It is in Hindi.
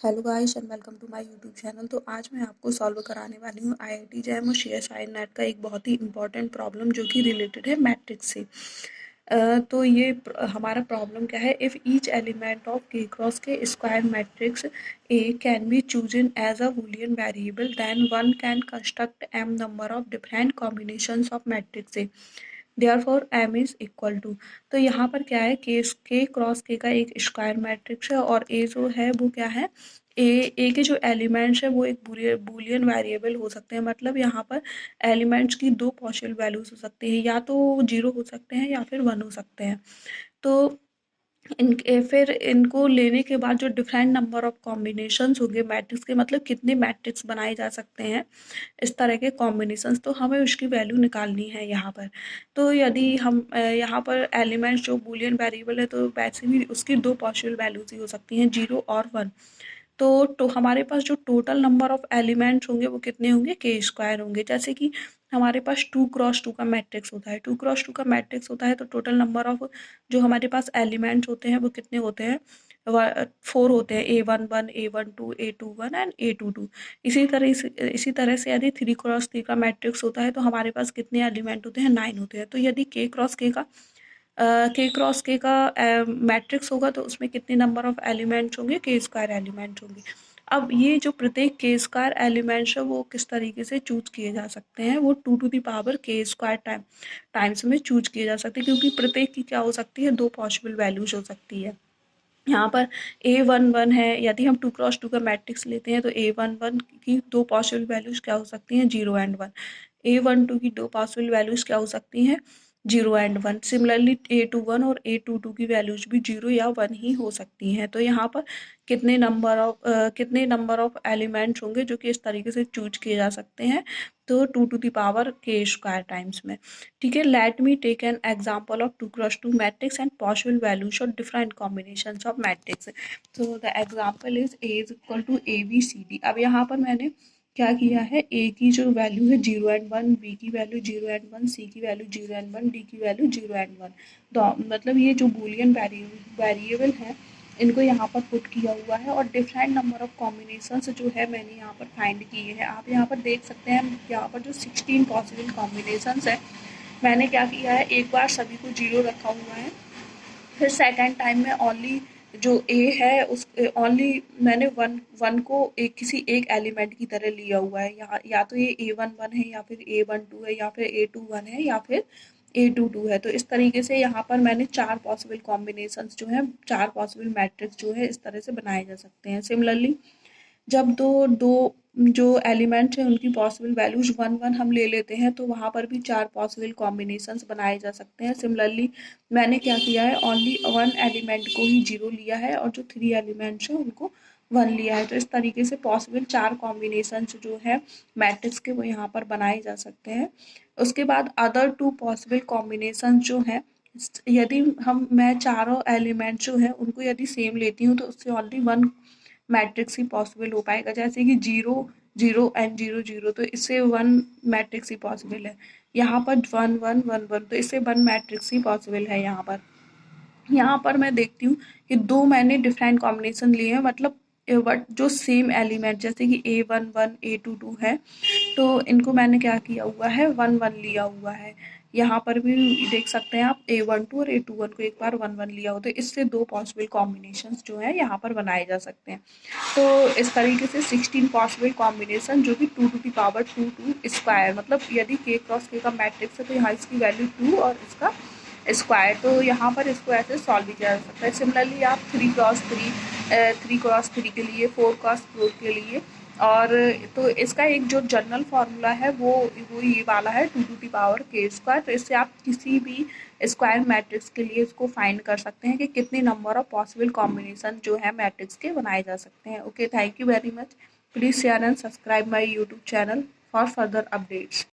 Hello guys and welcome to my YouTube channel. तो आज मैं आपको सॉल्व कराने वाली हूँ आईआईटी जैम और सीएसआई नेट का एक बहुत ही इंपॉर्टेंट प्रॉब्लम जो कि रिलेटेड है मैट्रिक्स से। तो ये हमारा प्रॉब्लम क्या है, if each element of K cross K square matrix A can be chosen as a Boolean variable then one can construct M number of different combinations of matrix A therefore M is equal to. तो यहाँ पर क्या है, के क्रॉस के का एक स्क्वायर मैट्रिक्स है और ए जो है वो क्या है, ए के जो एलिमेंट्स है वो एक बूलियन वेरिएबल हो सकते हैं। मतलब यहाँ पर एलिमेंट्स की दो पॉसिबल वैल्यूज हो सकती हैं, या तो जीरो हो सकते हैं या फिर वन हो सकते हैं। तो फिर इनको लेने के बाद जो डिफरेंट नंबर ऑफ कॉम्बिनेशंस होंगे मैट्रिक्स के, मतलब कितने मैट्रिक्स बनाए जा सकते हैं इस तरह के कॉम्बिनेशंस, तो हमें उसकी वैल्यू निकालनी है यहाँ पर। तो यदि हम यहाँ पर एलिमेंट्स जो बूलियन वेरिएबल है तो वैसे भी उसकी दो पॉसिबल वैल्यूज ही हो सकती हैं, जीरो और वन। तो हमारे पास जो टोटल नंबर ऑफ एलिमेंट्स होंगे वो कितने होंगे, के स्क्वायर होंगे। जैसे कि हमारे पास 2 क्रॉस 2 का मैट्रिक्स होता है, 2 क्रॉस 2 का मैट्रिक्स होता है तो टोटल नंबर ऑफ जो हमारे पास एलिमेंट्स होते हैं वो कितने होते हैं, 4 होते हैं, A11 A12 A21 and A22। इसी तरह से यदि 3 क्रॉस 3 का मैट्रिक्स होता है तो हमारे पास कितने एलिमेंट होते हैं, 9 होते हैं। तो यदि के क्रॉस के का मैट्रिक्स होगा तो उसमें कितने नंबर ऑफ एलिमेंट्स होंगे, के स्क्वायर एलिमेंट्स होंगे। अब ये जो प्रत्येक के स्क्वायर एलिमेंट्स है वो किस तरीके से चूज किए जा सकते हैं, वो 2 टू द पावर के स्क्वायर टाइम्स में चूज किए जा सकते हैं, क्योंकि प्रत्येक की क्या हो सकती है, दो पॉसिबल वैल्यूज हो सकती है। यहाँ पर A11 है, यदि हम 2 क्रॉस 2 का मैट्रिक्स लेते हैं तो A11 की दो पॉसिबल वैल्यूज क्या हो सकती हैं, 0 एंड 1। A12 की दो पॉसिबल वैल्यूज क्या हो सकती हैं, 0 एंड 1। सिमिलरली A21 और A22 की वैल्यूज भी 0 या 1 ही हो सकती हैं। तो यहाँ पर कितने नंबर ऑफ एलिमेंट्स होंगे जो कि इस तरीके से चूज किए जा सकते हैं, तो 2 टू द पावर के स्क्वायर टाइम्स में। ठीक है, let me take an example of 2 cross 2 matrix and possible values of different combinations of matrix. तो the example is A is equal to ABCD। अब यहाँ पर मैंने क्या किया है, ए की जो वैल्यू है 0 एंड 1, बी की वैल्यू 0 एंड 1, सी की वैल्यू 0 एंड 1, डी की वैल्यू 0 एंड 1। तो मतलब ये जो बूलियन वेरिएबल है इनको यहाँ पर पुट किया हुआ है और डिफरेंट नंबर ऑफ कॉम्बिनेशंस जो है मैंने यहाँ पर फाइंड किए हैं। आप यहाँ पर देख सकते हैं, यहाँ पर जो 16 पॉसिबल कॉम्बिनेशंस है, मैंने क्या किया है, एक बार सभी को 0 रखा हुआ है, फिर सेकेंड टाइम में ओनली जो ए है उस ओनली मैंने वन वन को किसी एक एलिमेंट की तरह लिया हुआ है। यहाँ या तो ये A11 है या फिर A12 है या फिर A21 है या फिर A22 है। तो इस तरीके से यहाँ पर मैंने चार पॉसिबल कॉम्बिनेशंस जो है, चार पॉसिबल मैट्रिक्स जो है इस तरह से बनाए जा सकते हैं। सिमिलरली जब दो दो जो एलिमेंट हैं उनकी पॉसिबल वैल्यूज 1 1 हम ले लेते हैं तो वहाँ पर भी चार पॉसिबल कॉम्बिनेशंस बनाए जा सकते हैं। सिमिलरली मैंने क्या किया है, ओनली वन एलिमेंट को ही 0 लिया है और जो 3 एलिमेंट्स हैं उनको 1 लिया है। तो इस तरीके से पॉसिबल चार कॉम्बिनेशंस जो है मैट्रिक्स के वो यहाँ पर बनाए जा सकते हैं। उसके बाद अदर 2 पॉसिबल कॉम्बिनेशन जो हैं, यदि मैं चारों एलिमेंट जो है उनको यदि सेम लेती हूँ तो उससे ओनली वन मैट्रिक्स ही पॉसिबल हो पाएगा। जैसे कि 0 0 एंड 0 0, तो इससे वन मैट्रिक्स ही पॉसिबल है। यहाँ पर 1 1 1 1, तो इससे वन मैट्रिक्स ही पॉसिबल है। यहाँ पर मैं देखती हूँ कि दो मैंने डिफरेंट कॉम्बिनेशन लिए हैं, मतलब बट जो सेम एलिमेंट जैसे कि A11 A22 है, तो इनको मैंने क्या किया हुआ है, 1 1 लिया हुआ है। यहाँ पर भी देख सकते हैं आप, A12 और A21 को एक बार 1 1 लिया हो, तो इससे दो पॉसिबल कॉम्बिनेशंस जो है यहाँ पर बनाए जा सकते हैं। तो इस तरीके से 16 पॉसिबल कॉम्बिनेशन जो कि 2 टू द पावर 2 स्क्वायर, मतलब यदि के क्रॉस के का मैट्रिक्स है तो यहाँ इसकी वैल्यू 2 और इसका स्क्वायर, तो यहाँ पर इसको ऐसे सॉल्व भी किया जा सकता है। सिमिलरली आप 3 क्रॉस 3 के लिए, 4 क्रॉस 4 के लिए, और तो इसका एक जो जनरल फार्मूला है वो ये वाला है, 2 टू द पावर के स्क्वायर। तो इससे आप किसी भी स्क्वायर मैट्रिक्स के लिए इसको फाइंड कर सकते हैं कि कितने नंबर ऑफ पॉसिबल कॉम्बिनेशन जो है मैट्रिक्स के बनाए जा सकते हैं। Okay, thank you very much. Please share and subscribe my YouTube channel for further updates.